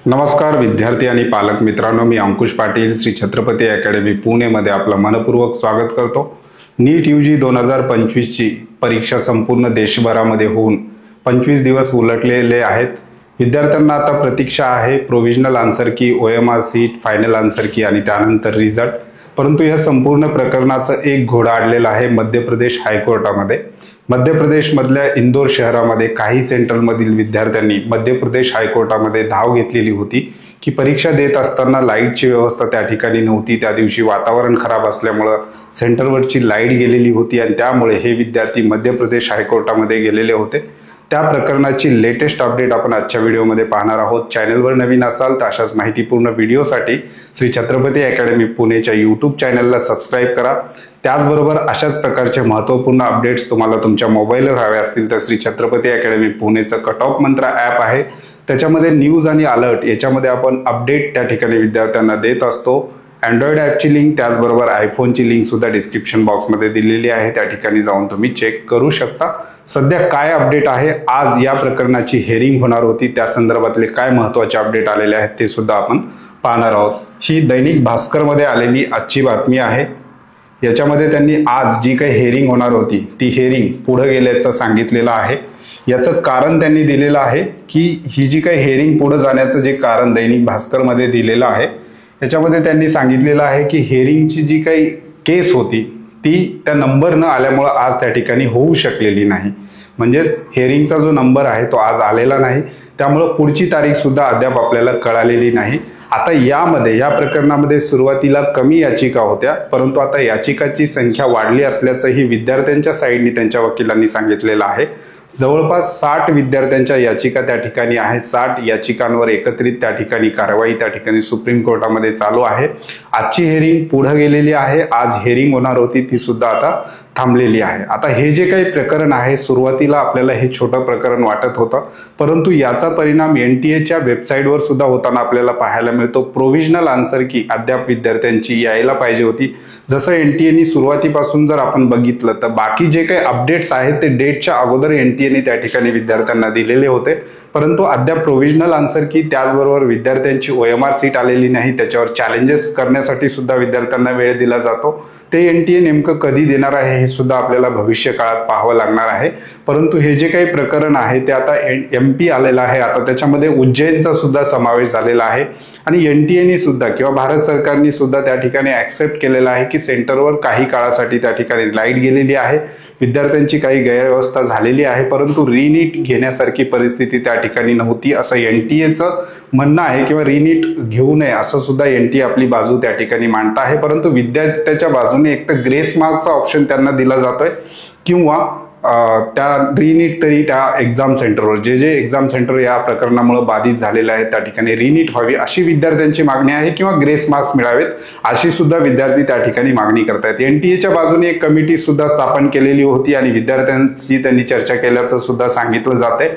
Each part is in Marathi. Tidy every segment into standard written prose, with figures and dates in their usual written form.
नमस्कार विद्यार्थी आणि पालक मित्रांनो, मी अंकुश पाटील श्री छत्रपती अकॅडमी पुणे मध्ये आपलं मनपूर्वक स्वागत करतो। नीट यूजी 2025 ची परीक्षा संपूर्ण देशभरामध्ये होऊन 25 दिवस उलटलेले आहेत। विद्यार्थ्यांना आता प्रतीक्षा आहे प्रोविजनल आन्सर की, OMR सीट, फायनल आन्सर की आणि त्यानंतर रिझल्ट। परंतु या संपूर्ण प्रकरणाचं एक घोडा अडलेला आहे मध्य प्रदेश हायकोर्टामध्ये। मध्य प्रदेश मधल्या इंदोर शहरामध्ये काही सेंट्रल मधील विद्यार्थ्यांनी मध्य प्रदेश हायकोर्टामध्ये धाव घेतलेली होती की परीक्षा देत असताना लाईटची व्यवस्था त्या ठिकाणी नव्हती। त्या दिवशी वातावरण खराब असल्यामुळे सेंटरवरची लाईट गेलेली होती आणि त्यामुळे हे विद्यार्थी मध्य प्रदेश हायकोर्टामध्ये गेलेले होते। त्या प्रकरणाची लेटेस्ट अपडेट आपण आजच्या व्हिडिओमध्ये पाहणार आहोत। चॅनलवर नवीन असाल तर अशाच माहितीपूर्ण व्हिडिओसाठी श्री छत्रपती अकॅडमी पुणेच्या YouTube चॅनलला सबस्क्राइब करा। त्याचबरोबर अशाच प्रकारचे महत्त्वपूर्ण अपडेट्स तुम्हाला तुमच्या मोबाईलवर हवे असतील तर श्री छत्रपती अकॅडमी पुणेचं कट ऑफ मंत्र ॲप आहे, त्याच्यामध्ये न्यूज आणि अलर्ट याच्यामध्ये आपण अपडेट त्या ठिकाणी विद्यार्थ्यांना देत असतो। अँड्रॉइड ॲपची लिंक त्याचबरोबर आयफोनची लिंक सुद्धा डिस्क्रिप्शन बॉक्समध्ये दिलेली आहे, त्या ठिकाणी जाऊन तुम्ही चेक करू शकता। सध्या काय अपडेट आहे, आज या प्रकरणाची हेअरिंग होणार होती, त्या संदर्भातले काय महत्त्वाचे अपडेट आलेले आहेत ते सुद्धा आपण पाहणार आहोत। ही दैनिक भास्कर मध्ये आलेली आजची बातमी आहे। याच्यामध्ये त्यांनी आज जी काही हेअरिंग होणार होती ती हेअरिंग पुढे गेल्याचं सांगितलेलं आहे। याचं कारण त्यांनी दिलेलं आहे की ही जी काही हेअरिंग पुढे जाण्याचं जे कारण दैनिक भास्कर मध्ये दिलेलं आहे, याच्यामध्ये त्यांनी सांगितलेलं आहे की हेअरिंगची जी काही केस होती ती त्या नंबर न आल्यामुळे आज त्या ठिकाणी होऊ शकलेली नाही। म्हणजेच हेअरिंगचा जो नंबर आहे तो आज आलेला नाही, त्यामुळे पुढची तारीख सुद्धा अद्याप आपल्याला कळालेली नाही। आता या प्रकरणामध्ये सुरुवातीला कमी याचिका होत्या, परंतु आता याचिकाची संख्या वाढली असल्याचंही विद्यार्थ्यांच्या साईडनी त्यांच्या वकिलांनी सांगितलेलं आहे। जवळपास 60 विद्यार्थ्यांच्या याचिका त्या ठिकाणी आहेत। 60 याचिकांवर एकत्रित त्या ठिकाणी कारवाई त्या ठिकाणी सुप्रीम कोर्टामध्ये चालू आहे। आजची हेअरिंग पुढे गेलेली आहे, आज हेअरिंग होणार होती ती सुद्धा आता थांबलेली आहे। आता हे जे काही प्रकरण आहे, सुरुवातीला आपल्याला हे छोटं प्रकरण वाटत होतं, परंतु याचा परिणाम NTA वेबसाईटवर सुद्धा होताना आपल्याला पाहायला मिळतो। प्रोविजनल आन्सर की अद्याप विद्यार्थ्यांची यायला पाहिजे होती। जसं NTA सुरुवातीपासून जर आपण बघितलं तर बाकी जे काही अपडेट्स आहेत ते डेटच्या अगोदर NTA त्या ठिकाणी विद्यार्थ्यांना दिलेले होते, परंतु अद्याप प्रोविजनल आन्सर की त्याचबरोबर विद्यार्थ्यांची OMR सीट आलेली नाही, त्याच्यावर चॅलेंजेस करण्यासाठी सुद्धा विद्यार्थ्यांना वेळ दिला जातो। ते NTA नेमकं कधी देणार आहे हे सुद्धा आपल्याला भविष्य काळात पाहावं लागणार आहे। परंतु हे जे काही प्रकरण आहे ते आता MP आलेलं आहे, आता त्याच्यामध्ये उज्जैनचा सुद्धा समावेश झालेला आहे आणि NTA सुद्धा किंवा भारत सरकारने सुद्धा त्या ठिकाणी ऍक्सेप्ट केलेलं आहे की सेंटरवर काही काळासाठी त्या ठिकाणी लाईट गेलेली आहे, विद्यार्थ्यांची काही गैरव्यवस्था झालेली आहे, परंतु रिनीट घेण्यासारखी परिस्थिती त्या ठिकाणी नव्हती असं NTAचं म्हणणं आहे, किंवा रिनीट घेऊ नये असं सुद्धा NTA आपली बाजू त्या ठिकाणी मांडत आहे। परंतु विद्यार्थ्याच्या बाजूने एक तर ग्रेस मार्कचा ऑप्शन त्यांना दिला जातोय किंवा त्या रिनीट तरी त्या एक्झाम सेंटरवर जे एक्झाम सेंटर या प्रकरणामुळे बाधित झालेले आहेत त्या ठिकाणी रिनीट व्हावी अशी विद्यार्थ्यांची मागणी आहे, किंवा ग्रेस मार्क्स मिळावेत अशी सुद्धा विद्यार्थी त्या ठिकाणी मागणी करतायत। NTA बाजूने एक कमिटी सुद्धा स्थापन केलेली होती आणि विद्यार्थ्यांशी त्यांनी चर्चा केल्याचं सुद्धा सांगितलं जातंय,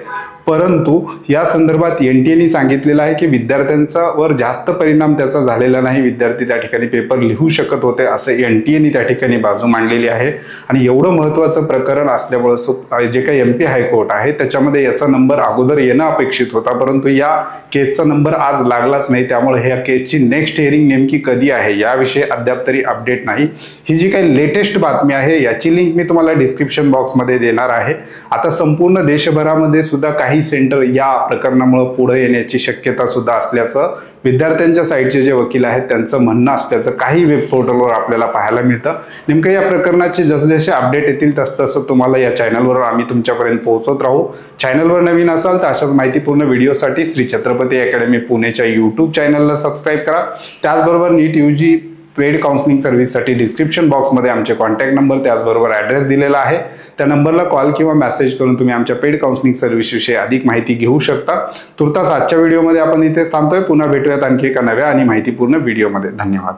परंतु या संदर्भात NTA सांगितलेलं आहे की विद्यार्थ्यांच्यावर जास्त परिणाम त्याचा झालेला नाही, विद्यार्थी त्या ठिकाणी पेपर लिहू शकत होते असं NTA त्या ठिकाणी बाजू मांडलेली आहे। आणि एवढं महत्त्वाचं प्रकरण असल्यामुळे जे काही MP हायकोर्ट आहे त्याच्यामध्ये याचा नंबर अगोदर येणं अपेक्षित होता, परंतु या केसचा नंबर आज लागलाच नाही, त्यामुळे ह्या केसची नेक्स्ट हिअरिंग नेमकी कधी आहे याविषयी अद्याप तरी अपडेट नाही। ही जी काही लेटेस्ट बातमी आहे याची लिंक मी तुम्हाला डिस्क्रिप्शन बॉक्समध्ये देणार आहे। आता संपूर्ण देशभरामध्ये सुद्धा काही सेंटर या प्रकरणामुळे पुढे येण्याची शक्यता सुद्धा असल्याचं विद्यार्थ्यांच्या साईडचे जे वकील आहेत त्यांचं म्हणणं असल्याचं काही वेब पोर्टलवर आपल्याला पाहायला मिळतं। नेमकं या प्रकरणाचे जसजसे अपडेट येतील तसतसं तुम्हाला या चॅनलवर आम्ही तुमच्यापर्यंत पोहोचवत राहू। चॅनलवर नवीन असाल तर अशाच माहितीपूर्ण व्हिडिओसाठी श्री छत्रपती अकॅडमी पुणेच्या YouTube चॅनलला सबस्क्राइब करा। त्याचबरोबर नीट UG पेड काउन्सिलिंग सर्व्हिससाठी डिस्क्रिप्शन बॉक्समध्ये आमचे कॉन्टॅक्ट नंबर त्याचबरोबर ॲड्रेस दिलेला आहे, त्या नंबरला कॉल किंवा मेसेज करून तुम्ही आमच्या पेड काउन्सिलिंग सर्व्हिसविषयी अधिक माहिती घेऊ शकता। तुर्तास आजच्या व्हिडिओमध्ये आपण इथेच थांबतोय, पुन्हा भेटूयात आणखी एका नव्या आणि माहितीपूर्ण व्हिडिओमध्ये। धन्यवाद।